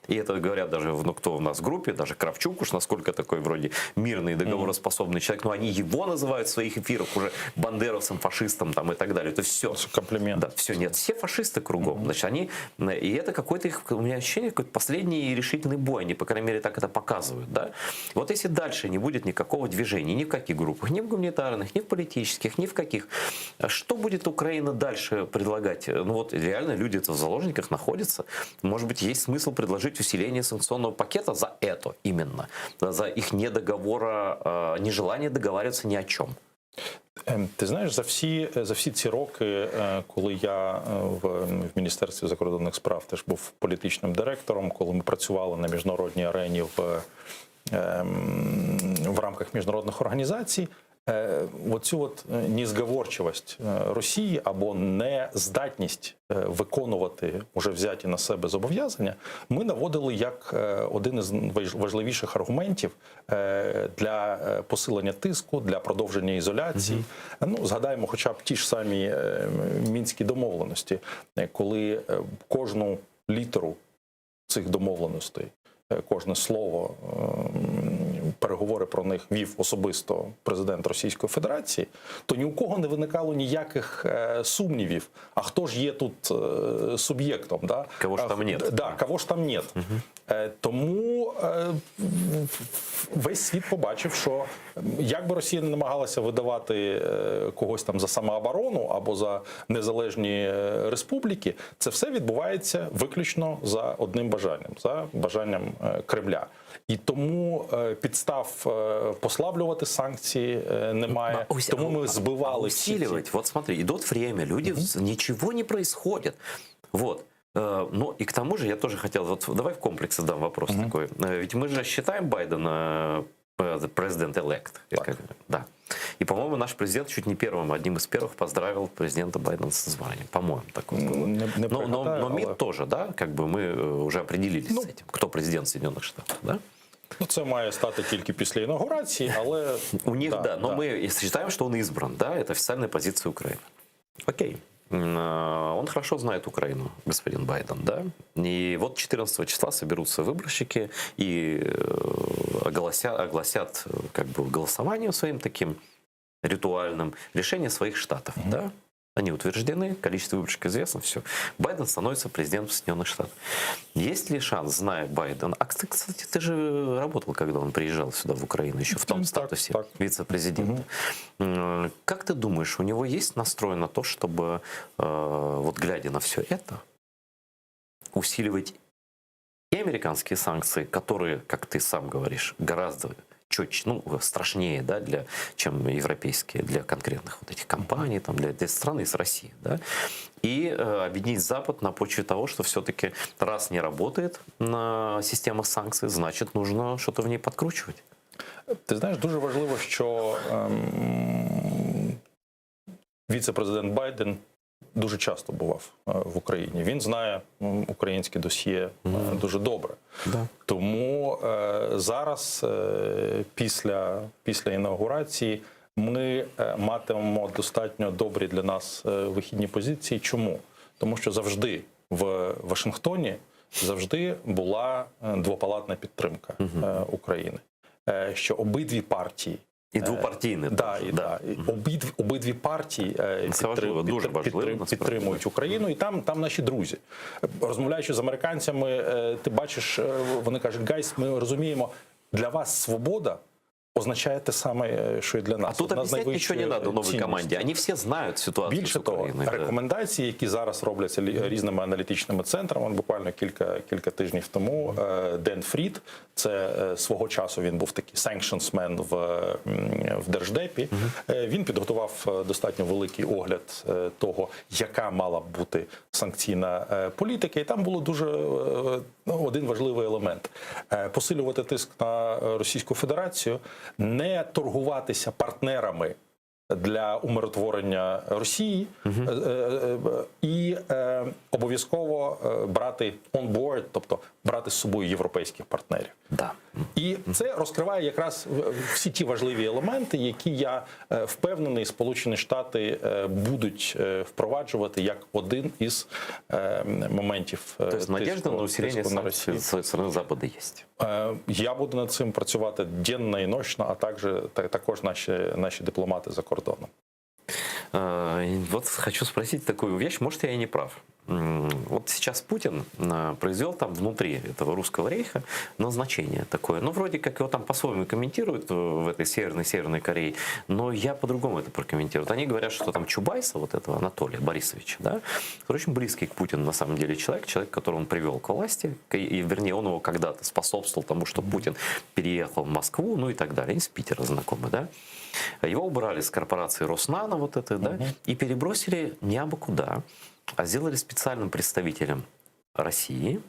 и это говорят даже, ну, кто у нас в группе, даже Кравчук уж, насколько такой вроде мирный, договороспособный человек, но они его называют в своих эфирах уже бандеровцем, фашистом там, и так далее. Это все. Комплимент. Да, все, нет, все фашисты кругом. Значит, они, и это какой-то их, у меня ощущение, какой-то последний решительный бой, они, по крайней мере, так это показывают. Да? Вот если дальше не будет никакого движения, ни в каких группах, ни в гуманитарных, ни в политических, ни в каких, что будет Украина дальше предлагать? Ну вот реально люди-то в заложниках находятся. Может быть, есть смысл предложить усиление санкционного пакета за это именно, за их нежелание договариваться ни о чем. Ти знаєш, за всі ці роки, коли я в Міністерстві закордонних справ теж був політичним директором, коли ми працювали на міжнародній арені в рамках міжнародних організацій, оцю от незговорчивість Росії або нездатність виконувати вже взяті на себе зобов'язання, ми наводили як один із важливіших аргументів для посилення тиску, для продовження ізоляції. Ну, згадаємо хоча б ті ж самі Мінські домовленості, коли кожну літеру цих домовленостей, кожне слово, переговори про них вів особисто президент Російської Федерації, то ні у кого не виникало ніяких сумнівів, а хто ж є тут суб'єктом. Да? Кого ж там нет. Да, кого ж там нет. Тому весь світ побачив, що як би Росія не намагалася видавати когось там за самооборону або за незалежні республіки, це все відбувається виключно за одним бажанням, за бажанням Кремля. І тому підстав послаблювати санкції немає. Тому ми збивали усиливать. Вот смотри, идет время, люди, ничего не происходит. Вот. Ну и к тому же я тоже хотел, вот давай в комплексе задам вопрос такой. Ведь мы же считаем Байдена президент-элект. Да. И, по-моему, наш президент чуть не первым, одним из первых поздравил президента Байдена с званием. По-моему, такое было. Но МИД тоже, да? Как бы мы уже определились с этим. Кто президент Соединенных Штатов, да? Ну, це має стати тільки після інаугурації, але... У них, да, но мы считаем, что он избран, да? Это официальная позиция Украины. Окей. Он хорошо знает Украину, господин Байден, да? И вот 14 числа соберутся выборщики и огласят как бы голосованием своим таким ритуальным решение своих штатов, да? Они утверждены, количество выборщиков известно, все. Байден становится президентом Соединенных Штатов. Есть ли шанс, зная Байдена... А, кстати, ты же работал, когда он приезжал сюда, в Украину, еще в том статусе вице-президента. Как ты думаешь, у него есть настрой на то, чтобы, вот глядя на все это, усиливать и американские санкции, которые, как ты сам говоришь, гораздо четче, ну, страшнее, да, чем европейские, для конкретных вот этих компаний, там, для страны с Россией, да, и объединить Запад на почве того, что все-таки раз не работает система санкций, значит, нужно что-то в ней подкручивать. Ти знаєш, дуже важливо, що віце-президент Байден дуже часто бував в Україні. Він знає українське досьє дуже добре. Да. Тому зараз, після інаугурації, ми матимемо достатньо добрі для нас вихідні позиції. Чому? Тому що завжди в Вашингтоні завжди була двопалатна підтримка України. Що обидві партії і двопартійне. Обидві партії підтримують Україну, і там наші друзі. Розмовляючи з американцями, ти бачиш, вони кажуть, гайс, ми розуміємо, для вас свобода означає те саме, що і для нас. А тут об'ясняти нічого не треба новій команді. Вони всі знають ситуацію з Україною. Більше того, рекомендації, які зараз робляться різними аналітичними центрами, буквально кілька тижнів тому, Ден Фрід, це свого часу він був такий sanctionsman в Держдепі, він підготував достатньо великий огляд того, яка мала б бути санкційна політика, і там було дуже один важливий елемент. Посилювати тиск на Російську Федерацію, не торгуватися партнерами для умиротворення Росії і обов'язково брати on board, тобто брати з собою європейських партнерів. Да. І це розкриває якраз всі ті важливі елементи, які, я впевнений, Сполучені Штати будуть впроваджувати як один із моментів Тобто надежда на усилення тиску на санкцій Росію. з сторони Заходу є? Я буду над цим працювати денно і ночно, а також наші дипломати за кордоном. Вот хочу спросить такую вещь, может, я и не прав. Вот сейчас Путин произвел там внутри этого русского рейха назначение такое. Ну, вроде как его там по-своему комментируют в этой Северной Корее, но я по-другому это прокомментирую. Они говорят, что там Чубайса, вот этого Анатолия Борисовича, да, который очень близкий к Путину на самом деле человек, которого он привел к власти, и, вернее, он его когда-то способствовал тому, что Путин переехал в Москву, ну и так далее. Они с Питера знакомы, да. Его убрали с корпорации Роснано вот этой, да, и перебросили не абы куда, а сделали специальным представителем России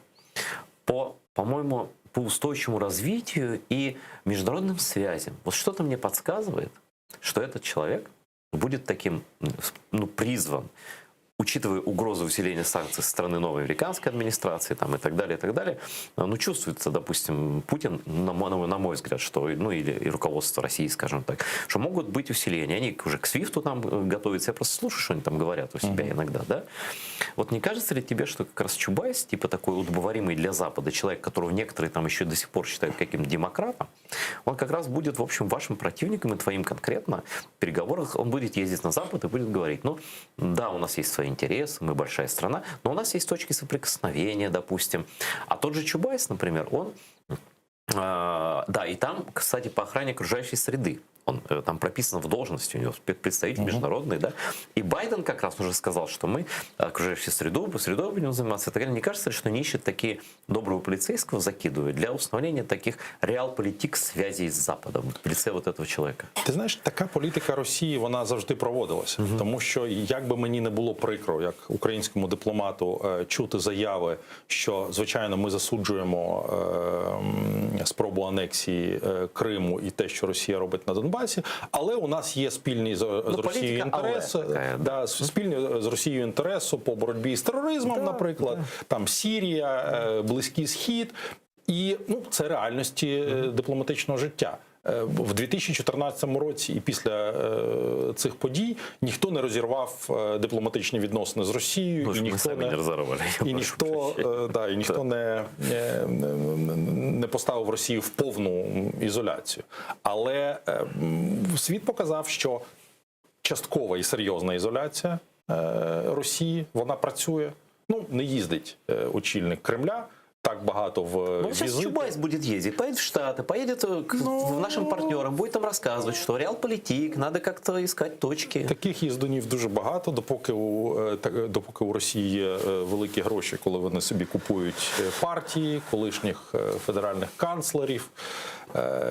по-моему, по устойчивому развитию и международным связям. Вот что-то мне подсказывает, что этот человек будет таким, ну, призван, учитывая угрозу усиления санкций со стороны новой американской администрации там, и так далее, ну, чувствуется, допустим, Путин, на мой взгляд, что, ну, или и руководство России, скажем так, что могут быть усиления. Они уже к Свифту там готовятся. Я просто слушаю, что они там говорят у себя иногда, да? Вот не кажется ли тебе, что как раз Чубайс, типа такой удобоваримый для Запада человек, которого некоторые там еще до сих пор считают каким-то демократом, он как раз будет, в общем, вашим противником и твоим конкретно в переговорах, он будет ездить на Запад и будет говорить, ну, да, у нас есть свои интересы, мы большая страна, но у нас есть точки соприкосновения, допустим. А тот же Чубайс, например, он, да, и там, кстати, по охране окружающей среды, он там прописан в должности, у него представитель международный, да. И Байден как раз уже сказал, что мы окружающую средой будем заниматься. Это не кажется ли, что они ищут такие доброго полицейского, закидывают для установления таких реал-політик связей з Западом в лице вот этого человека? Ти знаєш, така політика Росії, вона завжди проводилася. Тому що, як би мені не було прикро, як українському дипломату, чути заяви, що, звичайно, ми засуджуємо спробу анексії Криму і те, що Росія робить на Донбасі, але у нас є спільні з Росією інтереси, спільні з Росією інтереси по боротьбі з тероризмом, наприклад, там Сірія, Близький Схід, і, ну, це реальності дипломатичного життя. В 2014 році і після цих подій ніхто не розірвав дипломатичні відносини з Росією, і ніхто не поставив Росію в повну ізоляцію. Але світ показав, що часткова і серйозна ізоляція Росії, вона працює. Ну, не їздить очільник Кремля так багато в Ну, сейчас Чубайс будет ездить, поедет в Штаты, поедет к нашим партнерам, будет там рассказывать, что реал-політик, надо как-то искать точки. Таких їздунів дуже багато, допоки у Росії є великі гроші, коли вони собі купують партії, колишніх федеральних канцлерів,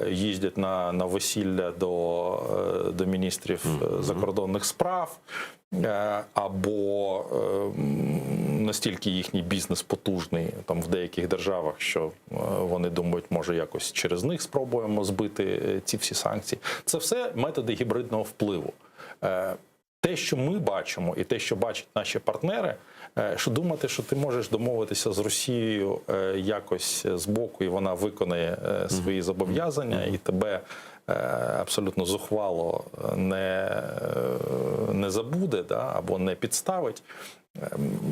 їздять на весілля до міністрів закордонних справ, або настільки їхній бізнес потужний там в деяких державах, що вони думають, може якось через них спробуємо збити ці всі санкції. Це все методи гібридного впливу. Те, що ми бачимо, і те, що бачать наші партнери, що думати, що ти можеш домовитися з Росією якось збоку, і вона виконає свої зобов'язання, і тебе абсолютно зухвало не забуде, да, або не підставить,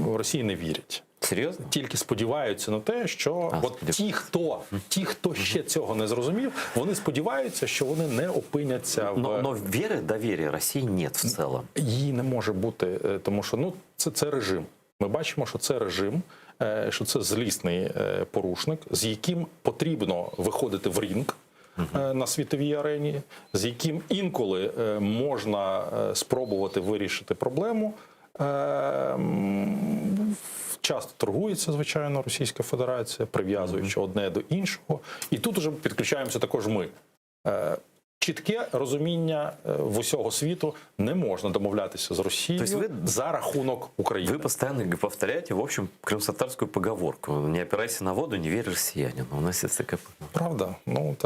в Росії не вірять. Серйозно? Тільки сподіваються на те, що ті, хто ще цього не зрозумів, вони сподіваються, що вони не опиняться в... Но віри, довіри Росії нет в цілому. Її не може бути, тому що це режим. Ми бачимо, що це режим, що це злісний порушник, з яким потрібно виходити в ринг на світовій арені, з яким інколи можна спробувати вирішити проблему. Часто торгується, звичайно, Російська Федерація, прив'язуючи одне до іншого. І тут уже підключаємося також ми. Чітке розуміння в усього світу: не можна домовлятися з Росією за рахунок України. Вы постоянно повторяете, в общем, крымсатарскую поговорку: не опирайся на воду, не верь россиянину. У нас есть такая... Правда. Ну,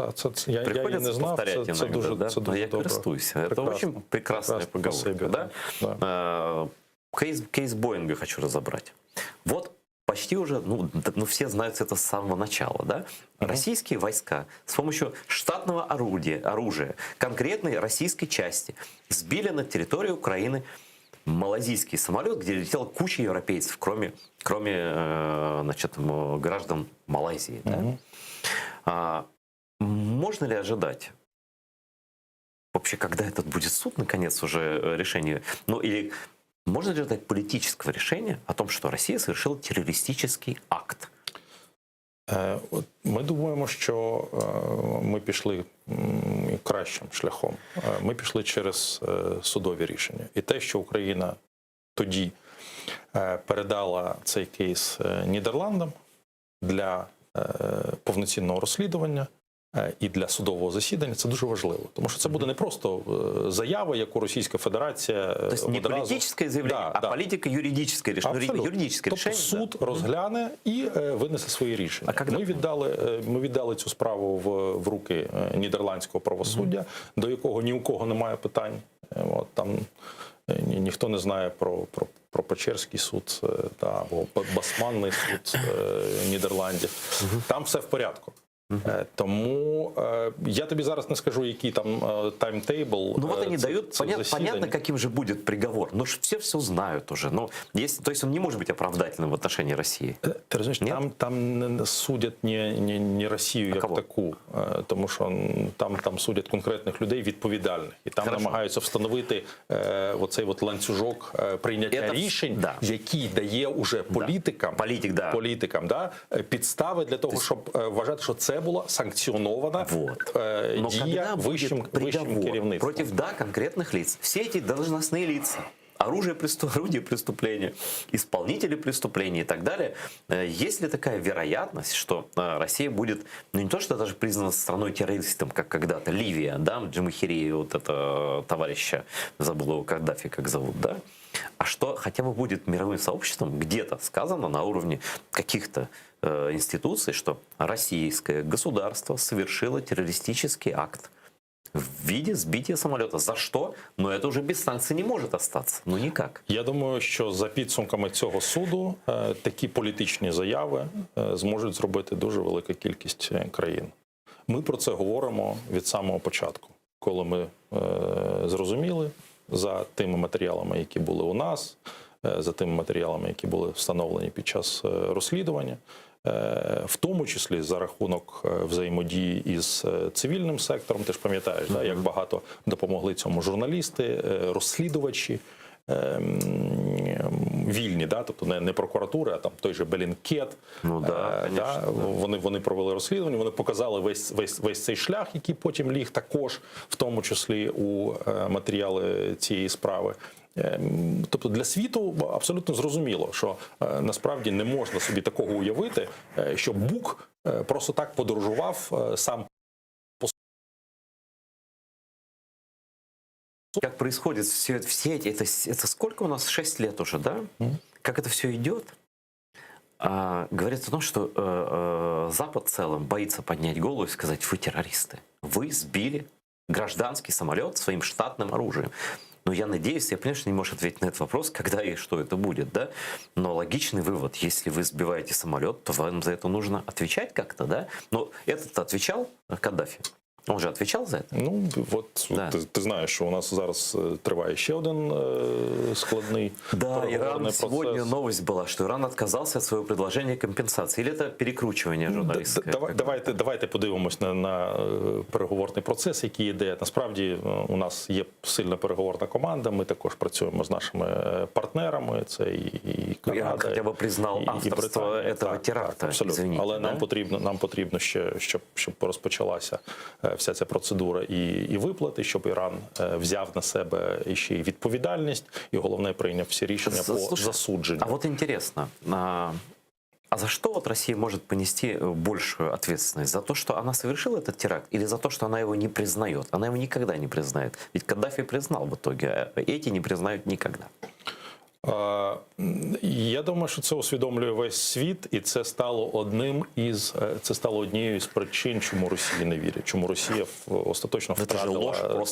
я її не знав. Це дуже, да? це дуже я користуюсь. Это очень прекрасная поговорка. Да? Кейс Боинга хочу разобрать. Вот почти уже, ну все знают это с самого начала, да? Российские войска с помощью штатного оружия конкретной российской части сбили на территории Украины малазийский самолет, где летела куча европейцев, кроме значит, граждан Малайзии. Да? Можно ли ожидать вообще, когда этот будет суд, наконец, уже решение, ну или можно ли ожидать политического решения о том, что Россия совершила террористический акт? Ми думаємо, що ми пішли кращим шляхом. Ми пішли через судові рішення. І те, що Україна тоді передала цей кейс Нідерландам для повноцінного розслідування і для судового засідання, це дуже важливо. Тому що це буде не просто заява, яку Російська Федерація тобто не політичне заявлення, а політико-юридичне рішення. Тобто суд розгляне і винесе свої рішення. Ми віддали цю справу в руки нідерландського правосуддя, до якого ні у кого немає питань. От, там ніхто не знає про Печерський суд або Басманний суд Нідерландів. Там все в порядку. Тому я тобі зараз не скажу, який там таймтейбл. Ну вот они дают, понятно, каким же будет приговор. Но все знают уже. Но то есть он не может быть оправдательным в отношении России. Ти розумієш, там судять не Росію як таку, тому що там судять конкретних людей відповідальних. І там намагаються встановити оцей ланцюжок прийняття рішень, який дає уже політикам підстави для того, щоб вважати, що це була санкціонована дія вищим керівництвом. Против конкретных лиц. Все эти должностные лица, орудие преступления, исполнители преступлений и так далее. Есть ли такая вероятность, что Россия будет, ну не то, что даже признана страной-террористом, как когда-то Ливия, да, Джамахири, вот это товарища, забыл его, Каддафи, как зовут, да? А что хотя бы будет мировым сообществом где-то сказано на уровне каких-то институций, что российское государство совершило террористический акт в виде сбития самолета. За что? Но это уже без санкций не может остаться. Ну никак. Я думаю, що за підсумками цього суду такі політичні заяви зможуть зробити дуже велика кількість країн. Ми про це говоримо від самого початку, коли ми зрозуміли за тими матеріалами, які були у нас, за тими матеріалами, які були встановлені під час розслідування, в тому числі за рахунок взаємодії із цивільним сектором. Ти ж пам'ятаєш, як багато допомогли цьому журналісти, розслідувачі, вільні, тобто не прокуратура, а там той же Белінкет. Вони провели розслідування, вони показали весь цей шлях, який потім ліг також, в тому числі у матеріали цієї справи. Тобто для світу абсолютно зрозуміло, що насправді не можна собі такого уявити, що Бук просто так подорожував сам. Как происходит все эти, это сколько у нас? 6 лет уже, да? Как это все идет? Говорится о том, что Запад в целом боится поднять голову и сказать: вы террористы, вы сбили гражданский самолет своим штатным оружием. Ну, я надеюсь, я понимаю, что не можешь ответить на этот вопрос, когда и что это будет, да? Но логичный вывод: если вы сбиваете самолет, то вам за это нужно отвечать как-то, да? Но этот отвечал Каддафи. Он же отвечал за это? Ну, от ти знаєш, що у нас зараз триває ще один складний Иран процес. Сегодня новость была, что Иран отказался от своего предложения компенсации. Или это перекручивание журналистское? Давайте подивимось на переговорний процес, який йде. Насправді у нас є сильна переговорна команда, ми також працюємо з нашими партнерами, це і Канада, Иран хоча б признав авторство этого теракта. Абсолютно. Але нам потрібно ще, щоб розпочалася вся ця процедура і виплати, щоб Іран взяв на себе ще й відповідальність, і головне, прийняв всі рішення по засудженню. А вот интересно, а за что вот Россия может понести большую ответственность? За то, что она совершила этот теракт, или за то, что она его не признает? Она его никогда не признает. Ведь Каддафи признал в итоге, а эти не признают никогда. Я думаю, що це усвідомлює весь світ, і це стало однією з причин, чому Росії не вірять, чому Росія остаточно втратила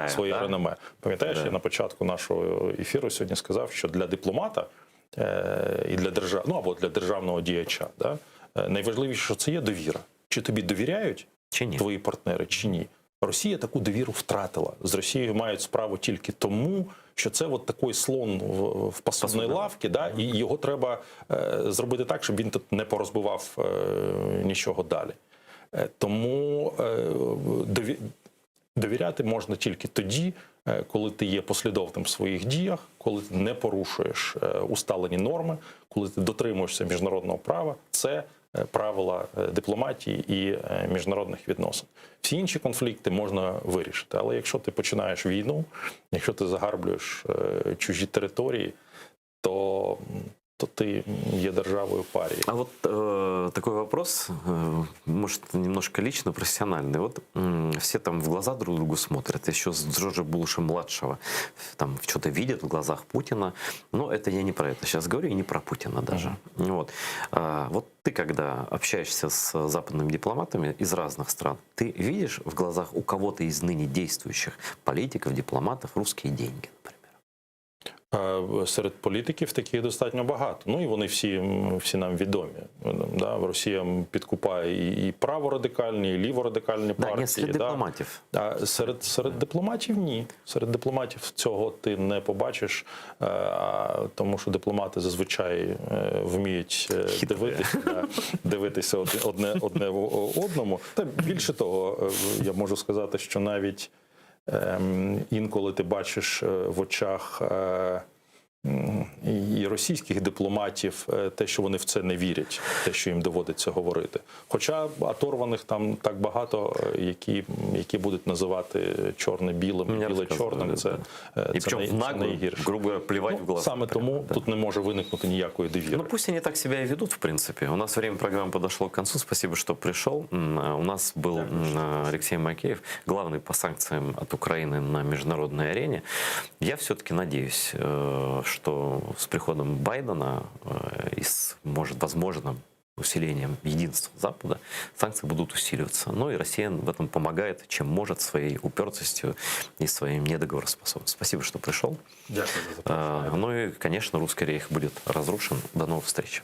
своє реноме. Пам'ятаєш, я на початку нашого ефіру сьогодні сказав, що для дипломата і для або для державного діяча. Да? Найважливіше, що це є довіра. Чи тобі довіряють Чи ні? твої партнери, чи ні? Росія таку довіру втратила. З Росією мають справу тільки тому, що це от такий слон в посудній лавці, да? І його треба зробити так, щоб він тут не порозбивав нічого далі. Тому довіряти можна тільки тоді, коли ти є послідовним в своїх діях, коли ти не порушуєш усталені норми, коли ти дотримуєшся міжнародного права. Це правила дипломатії і міжнародних відносин. Всі інші конфлікти можна вирішити. Але якщо ти починаєш війну, якщо ти загарблюєш чужі території, то ты є державою парії. А вот такой вопрос, может, немножко лично, профессиональный. Вот все там в глаза друг другу смотрят, еще с Джорджа Буша-младшего там что-то видят в глазах Путина. Но это я не про это сейчас говорю, и не про Путина даже. Вот. Вот ты, когда общаешься с западными дипломатами из разных стран, ты видишь в глазах у кого-то из ныне действующих политиков, дипломатов русские деньги, например? Серед політиків таких достатньо багато. Ну і вони всі нам відомі. Да? Росія підкупає і праворадикальні, і ліворадикальні партії. Да, серед дипломатів. А серед дипломатів ні. Серед дипломатів цього ти не побачиш, тому що дипломати зазвичай вміють дивитися одне в одному. Та більше того, я можу сказати, що навіть інколи ти бачиш в очах і російських дипломатів те, що вони в це не вірять, те, що їм доводиться говорити. Хоча оторваних там так багато, які будуть називати чорне білим, біле чорним. Це найгірше. Грубо говоря, плевать в глаза. Саме тому тут не може виникнути ніякої довіри. Ну пусть они так себя и ведут, в принципе. У нас время программы подошло к концу. Спасибо, что пришел. У нас был Алексей Макеев, главный по санкциям от Украины на международной арене. Я все-таки надеюсь, что с приходом Байдена и с, может, возможным усилением единства Запада санкции будут усиливаться. Ну и Россия в этом помогает, чем может, своей упертостью и своим недоговороспособностью. Спасибо, что пришел. Дякую за запрошення. Ну и, конечно, русский рейх будет разрушен. До новых встреч.